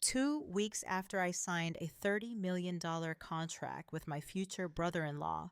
2 weeks after I signed a $30 million contract with my future brother in law,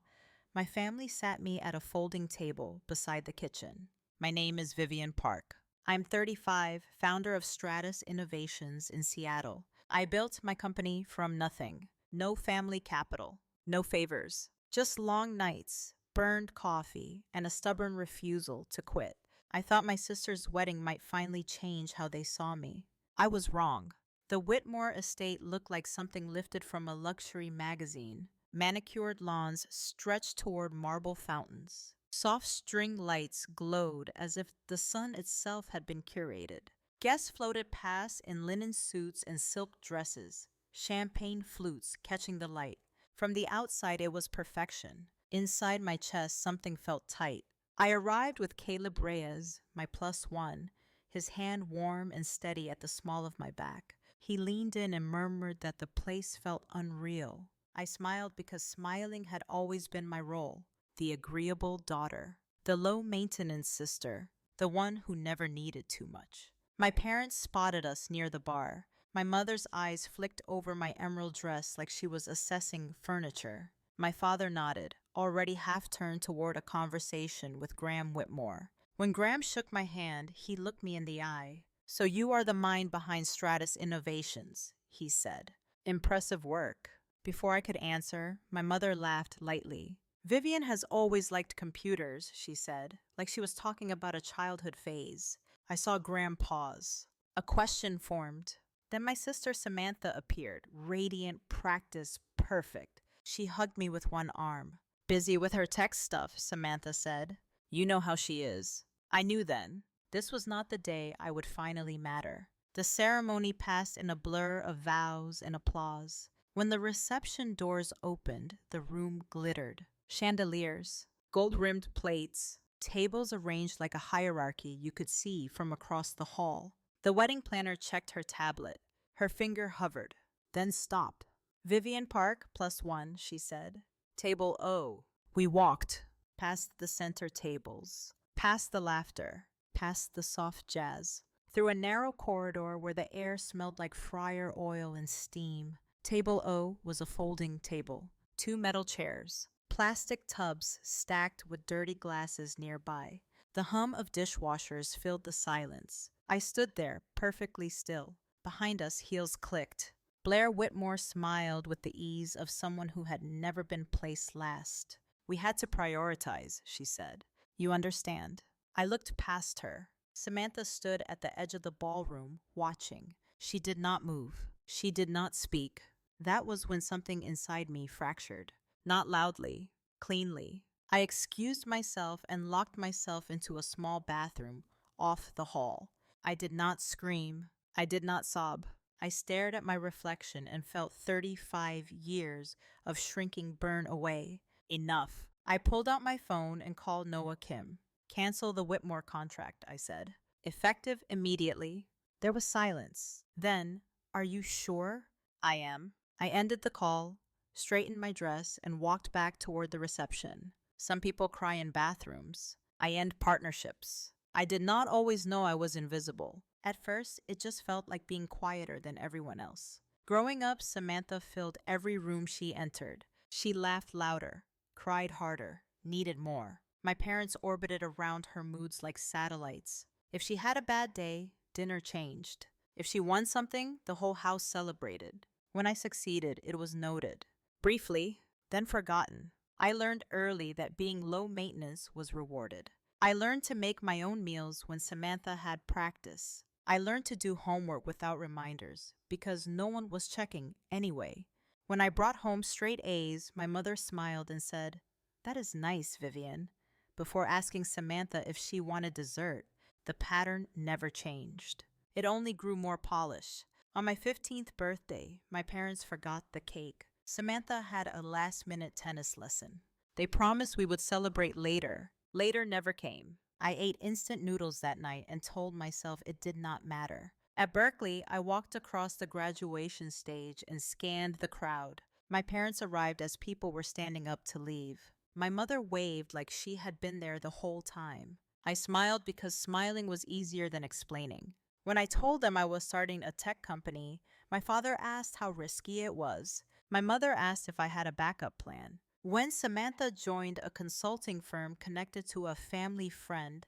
my family sat me at a folding table beside the kitchen. My name is Vivian Park. I'm 35, founder of Stratus Innovations in Seattle. I built my company from nothing. No family capital, no favors, just long nights, burned coffee, and a stubborn refusal to quit. I thought my sister's wedding might finally change how they saw me. I was wrong. The Whitmore estate looked like something lifted from a luxury magazine. Manicured lawns stretched toward marble fountains. Soft string lights glowed as if the sun itself had been curated. Guests floated past in linen suits and silk dresses, champagne flutes catching the light. From the outside, it was perfection. Inside my chest, something felt tight. I arrived with Caleb Reyes, my plus one, his hand warm and steady at the small of my back. He leaned in and murmured that the place felt unreal. I smiled because smiling had always been my role. The agreeable daughter, the low-maintenance sister, the one who never needed too much. My parents spotted us near the bar. My mother's eyes flicked over my emerald dress like she was assessing furniture. My father nodded, already half-turned toward a conversation with Graham Whitmore. When Graham shook my hand, he looked me in the eye. "So you are the mind behind Stratus Innovations," he said. "Impressive work." Before I could answer, my mother laughed lightly. "Vivian has always liked computers," she said, like she was talking about a childhood phase. I saw Graham pause. A question formed. Then my sister Samantha appeared, radiant, practice perfect. She hugged me with one arm. "Busy with her tech stuff," Samantha said. "You know how she is." I knew then. This was not the day I would finally matter. The ceremony passed in a blur of vows and applause. When the reception doors opened, the room glittered. Chandeliers, gold-rimmed plates, tables arranged like a hierarchy you could see from across the hall. The wedding planner checked her tablet. Her finger hovered, then stopped. "Vivian Park, plus one," she said. "Table O." We walked past the center tables, past the laughter, past the soft jazz, through a narrow corridor where the air smelled like fryer oil and steam. Table O was a folding table, 2 metal chairs, plastic tubs stacked with dirty glasses nearby. The hum of dishwashers filled the silence. I stood there, perfectly still. Behind us, heels clicked. Blair Whitmore smiled with the ease of someone who had never been placed last. "We had to prioritize," she said. "You understand." I looked past her. Samantha stood at the edge of the ballroom, watching. She did not move. She did not speak. That was when something inside me fractured. Not loudly, cleanly. I excused myself and locked myself into a small bathroom off the hall. I did not scream. I did not sob. I stared at my reflection and felt 35 years of shrinking burn away. Enough. I pulled out my phone and called Noah Kim. "Cancel the Whitmore contract," I said. "Effective immediately." There was silence. Then, "Are you sure?" "I am." I ended the call, straightened my dress, and walked back toward the reception. Some people cry in bathrooms. I end partnerships. I did not always know I was invisible. At first, it just felt like being quieter than everyone else. Growing up, Samantha filled every room she entered. She laughed louder, cried harder, needed more. My parents orbited around her moods like satellites. If she had a bad day, dinner changed. If she won something, the whole house celebrated. When I succeeded, it was noted. Briefly, then forgotten. I learned early that being low maintenance was rewarded. I learned to make my own meals when Samantha had practice. I learned to do homework without reminders, because no one was checking anyway. When I brought home straight A's, my mother smiled and said, "That is nice, Vivian," before asking Samantha if she wanted dessert. The pattern never changed. It only grew more polished. On my 15th birthday, my parents forgot the cake. Samantha had a last-minute tennis lesson. They promised we would celebrate later. Later never came. I ate instant noodles that night and told myself it did not matter. At Berkeley, I walked across the graduation stage and scanned the crowd. My parents arrived as people were standing up to leave. My mother waved like she had been there the whole time. I smiled because smiling was easier than explaining. When I told them I was starting a tech company, my father asked how risky it was. My mother asked if I had a backup plan. When Samantha joined a consulting firm connected to a family friend,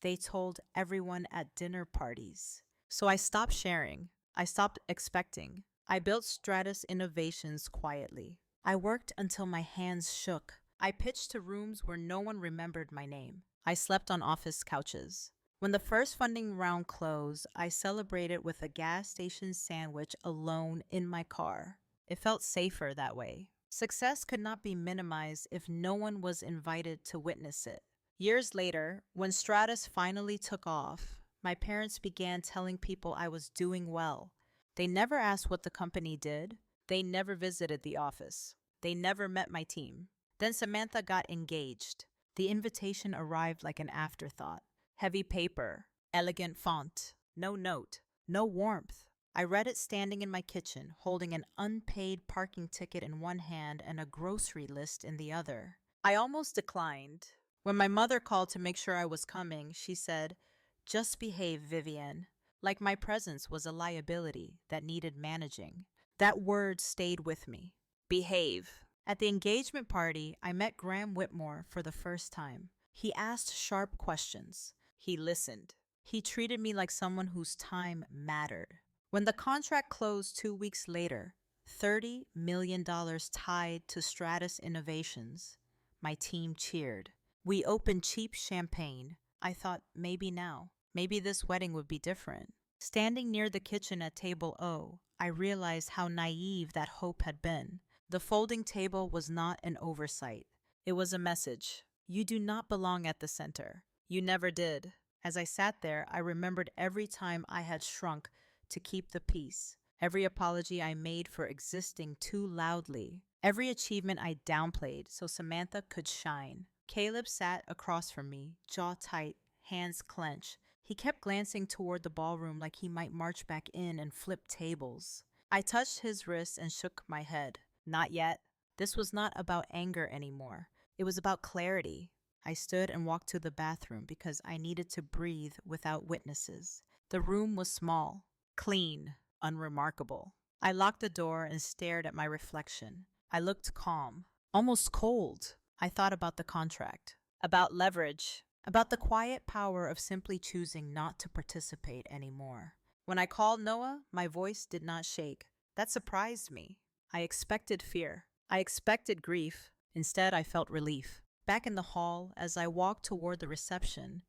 they told everyone at dinner parties. So I stopped sharing. I stopped expecting. I built Stratus Innovations quietly. I worked until my hands shook. I pitched to rooms where no one remembered my name. I slept on office couches. When the first funding round closed, I celebrated with a gas station sandwich alone in my car. It felt safer that way. Success could not be minimized if no one was invited to witness it. Years later, when Stratus finally took off, my parents began telling people I was doing well. They never asked what the company did. They never visited the office. They never met my team. Then Samantha got engaged. The invitation arrived like an afterthought. Heavy paper, elegant font, no note, no warmth. I read it standing in my kitchen, holding an unpaid parking ticket in one hand and a grocery list in the other. I almost declined. When my mother called to make sure I was coming, she said, "Just behave, Vivian." Like my presence was a liability that needed managing. That word stayed with me. Behave. At the engagement party, I met Graham Whitmore for the first time. He asked sharp questions. He listened. He treated me like someone whose time mattered. When the contract closed 2 weeks later, $30 million tied to Stratus Innovations, my team cheered. We opened cheap champagne. I thought maybe now, maybe this wedding would be different. Standing near the kitchen at table O, I realized how naive that hope had been. The folding table was not an oversight. It was a message. You do not belong at the center. You never did. As I sat there, I remembered every time I had shrunk to keep the peace, every apology I made for existing too loudly, every achievement I downplayed so Samantha could shine. Caleb sat across from me, jaw tight, hands clenched. He kept glancing toward the ballroom like he might march back in and flip tables. I touched his wrist and shook my head. Not yet. This was not about anger anymore. It was about clarity. I stood and walked to the bathroom because I needed to breathe without witnesses. The room was small, clean, unremarkable. I locked the door and stared at my reflection. I looked calm, almost cold. I thought about the contract, about leverage, about the quiet power of simply choosing not to participate anymore. When I called Noah, my voice did not shake. That surprised me. I expected fear. I expected grief. Instead, I felt relief. Back in the hall, as I walked toward the reception,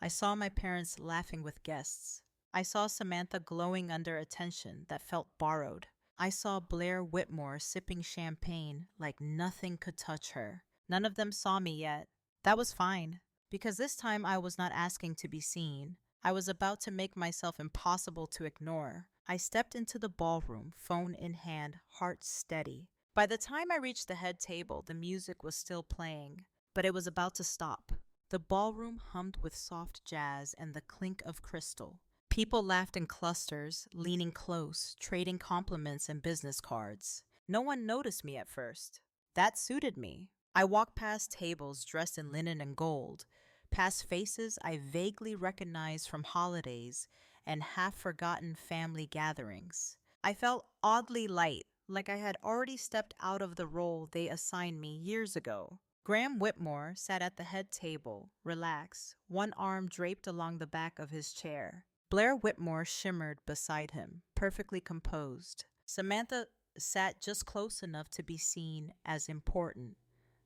I saw my parents laughing with guests. I saw Samantha glowing under attention that felt borrowed. I saw Blair Whitmore sipping champagne like nothing could touch her. None of them saw me yet. That was fine, because this time I was not asking to be seen. I was about to make myself impossible to ignore. I stepped into the ballroom, phone in hand, heart steady. By the time I reached the head table, the music was still playing, but it was about to stop. The ballroom hummed with soft jazz and the clink of crystal. People laughed in clusters, leaning close, trading compliments and business cards. No one noticed me at first. That suited me. I walked past tables dressed in linen and gold, past faces I vaguely recognized from holidays and half-forgotten family gatherings. I felt oddly light, like I had already stepped out of the role they assigned me years ago. Graham Whitmore sat at the head table, relaxed, one arm draped along the back of his chair. Blair Whitmore shimmered beside him, perfectly composed. Samantha sat just close enough to be seen as important,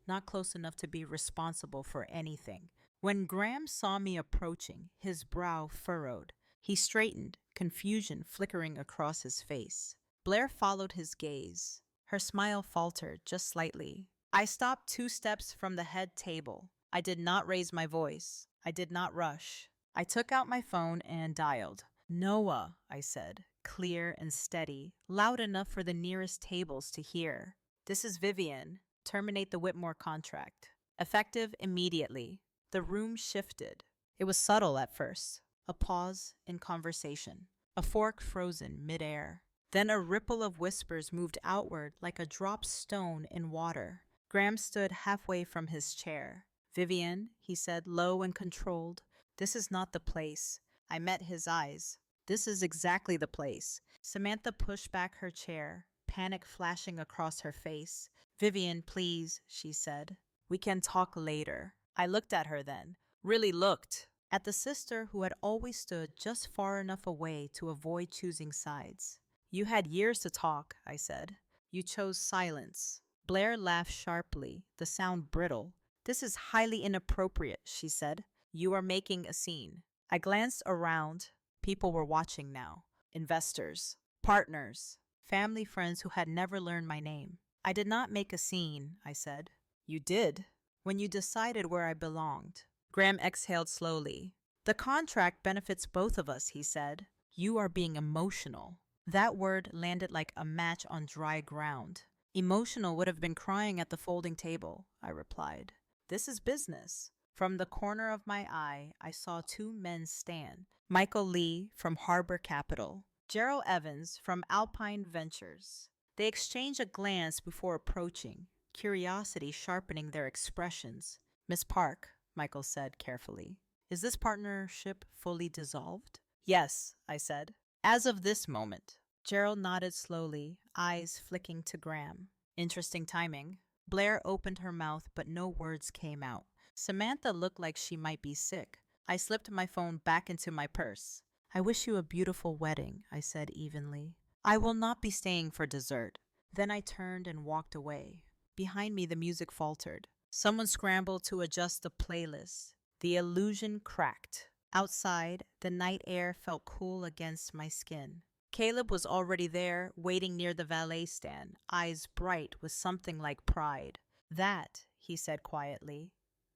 not close enough to be responsible for anything. When Graham saw me approaching, his brow furrowed. He straightened, confusion flickering across his face. Blair followed his gaze. Her smile faltered just slightly. I stopped 2 steps from the head table. I did not raise my voice. I did not rush. I took out my phone and dialed. "Noah," I said, clear and steady, loud enough for the nearest tables to hear. "This is Vivian. Terminate the Whitmore contract. Effective immediately." The room shifted. It was subtle at first. A pause in conversation. A fork frozen midair. Then a ripple of whispers moved outward like a dropped stone in water. Graham stood halfway from his chair. "Vivian," he said, low and controlled, "this is not the place." I met his eyes. This is exactly the place. Samantha pushed back her chair, panic flashing across her face. Vivian, please, she said. We can talk later. I looked at her then. Really looked. At the sister who had always stood just far enough away to avoid choosing sides. You had years to talk, I said. You chose silence. Blair laughed sharply, the sound brittle. This is highly inappropriate, she said. You are making a scene. I glanced around. People were watching now. Investors, partners, family friends who had never learned my name. I did not make a scene, I said. You did. When you decided where I belonged. Graham exhaled slowly. The contract benefits both of us, he said. You are being emotional. That word landed like a match on dry ground. Emotional would have been crying at the folding table, I replied. This is business. From the corner of my eye, I saw two men stand. Michael Lee from Harbor Capital, Gerald Evans from Alpine Ventures. They exchanged a glance before approaching, curiosity sharpening their expressions. Miss Park, Michael said carefully, is this partnership fully dissolved? Yes, I said. As of this moment. Gerald nodded slowly, eyes flicking to Graham. Interesting timing. Blair opened her mouth, but no words came out. Samantha looked like she might be sick. I slipped my phone back into my purse. I wish you a beautiful wedding, I said evenly. I will not be staying for dessert. Then I turned and walked away. Behind me, the music faltered. Someone scrambled to adjust the playlist. The illusion cracked. Outside, the night air felt cool against my skin. Caleb was already there, waiting near the valet stand, eyes bright with something like pride. That, he said quietly,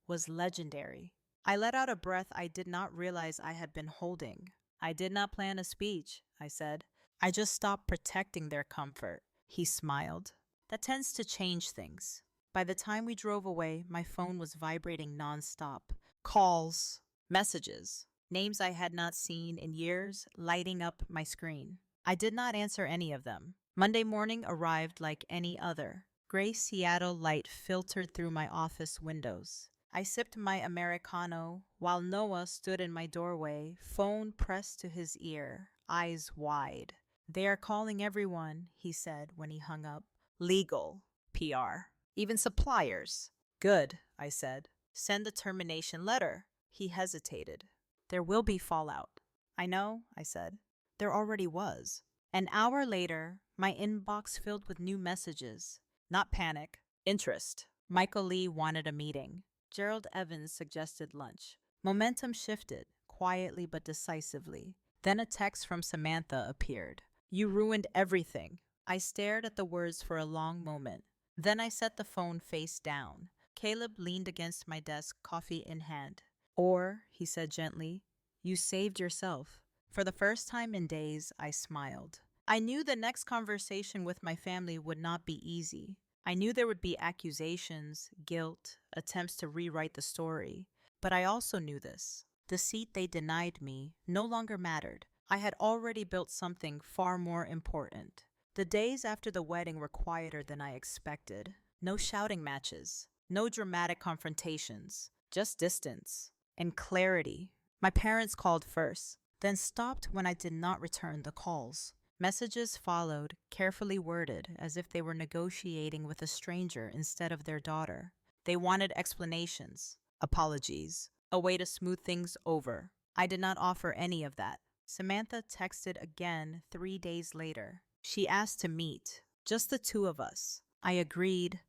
was legendary. I let out a breath I did not realize I had been holding. I did not plan a speech, I said. I just stopped protecting their comfort. He smiled. That tends to change things. By the time we drove away, my phone was vibrating nonstop. Calls, messages, names I had not seen in years lighting up my screen. I did not answer any of them. Monday morning arrived like any other. Gray Seattle light filtered through my office windows. I sipped my Americano while Noah stood in my doorway, phone pressed to his ear, eyes wide. They are calling everyone, he said when he hung up. Legal, PR, even suppliers. Good, I said. Send the termination letter. He hesitated. There will be fallout. I know, I said. There already was. An hour later, my inbox filled with new messages. Not panic, interest. Michael Lee wanted a meeting. Gerald Evans suggested lunch. Momentum shifted, quietly but decisively. Then a text from Samantha appeared. You ruined everything. I stared at the words for a long moment. Then I set the phone face down. Caleb leaned against my desk, coffee in hand. Or, he said gently, you saved yourself. For the first time in days, I smiled. I knew the next conversation with my family would not be easy. I knew there would be accusations, guilt, attempts to rewrite the story. But I also knew this. The seat they denied me no longer mattered. I had already built something far more important. The days after the wedding were quieter than I expected. No shouting matches, no dramatic confrontations, just distance and clarity. My parents called first, then stopped when I did not return the calls. Messages followed, carefully worded, as if they were negotiating with a stranger instead of their daughter. They wanted explanations, apologies, a way to smooth things over. I did not offer any of that. Samantha texted again 3 days later. She asked to meet, just the two of us. I agreed,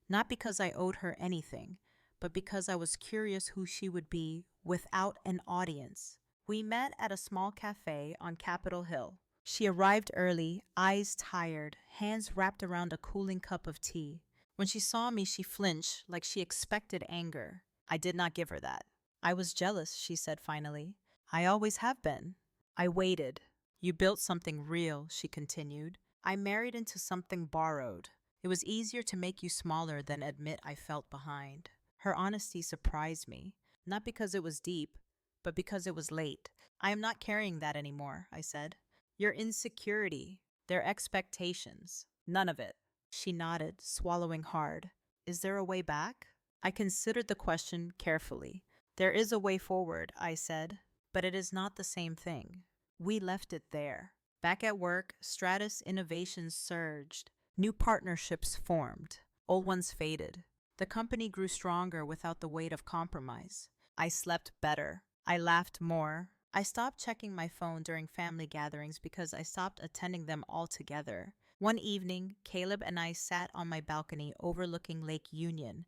not because I owed her anything, but because I was curious who she would be without an audience. We met at a small cafe on Capitol Hill. She arrived early, eyes tired, hands wrapped around a cooling cup of tea. When she saw me, she flinched like she expected anger. I did not give her that. I was jealous, she said finally. I always have been. I waited. You built something real, she continued. I married into something borrowed. It was easier to make you smaller than admit I felt behind. Her honesty surprised me, not because it was deep, but because it was late. I am not carrying that anymore, I said. Your insecurity, their expectations, none of it. She nodded, swallowing hard. Is there a way back? I considered the question carefully. There is a way forward, I said, but it is not the same thing. We left it there. Back at work, Stratus innovations surged. New partnerships formed. Old ones faded. The company grew stronger without the weight of compromise. I slept better. I laughed more. I stopped checking my phone during family gatherings because I stopped attending them altogether. One evening, Caleb and I sat on my balcony overlooking Lake Union,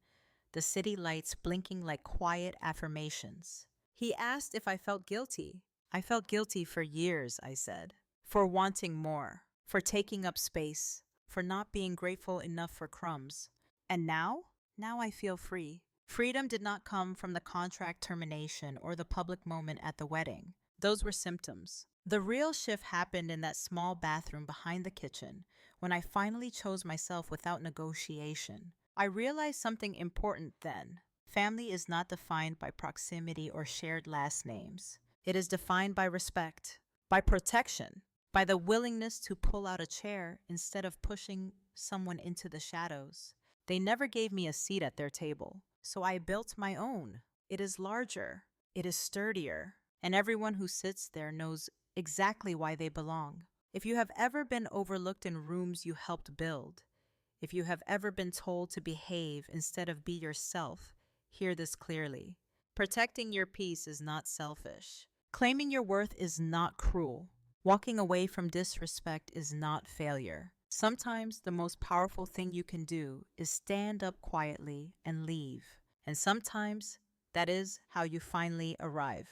the city lights blinking like quiet affirmations. He asked if I felt guilty. I felt guilty for years, I said, for wanting more, for taking up space, for not being grateful enough for crumbs. And now? Now I feel free. Freedom did not come from the contract termination or the public moment at the wedding. Those were symptoms. The real shift happened in that small bathroom behind the kitchen when I finally chose myself without negotiation. I realized something important then. Family is not defined by proximity or shared last names. It is defined by respect, by protection, by the willingness to pull out a chair instead of pushing someone into the shadows. They never gave me a seat at their table, so I built my own. It is larger, it is sturdier, and everyone who sits there knows exactly why they belong. If you have ever been overlooked in rooms you helped build, if you have ever been told to behave instead of be yourself, hear this clearly. Protecting your peace is not selfish. Claiming your worth is not cruel. Walking away from disrespect is not failure. Sometimes the most powerful thing you can do is stand up quietly and leave. And sometimes that is how you finally arrive.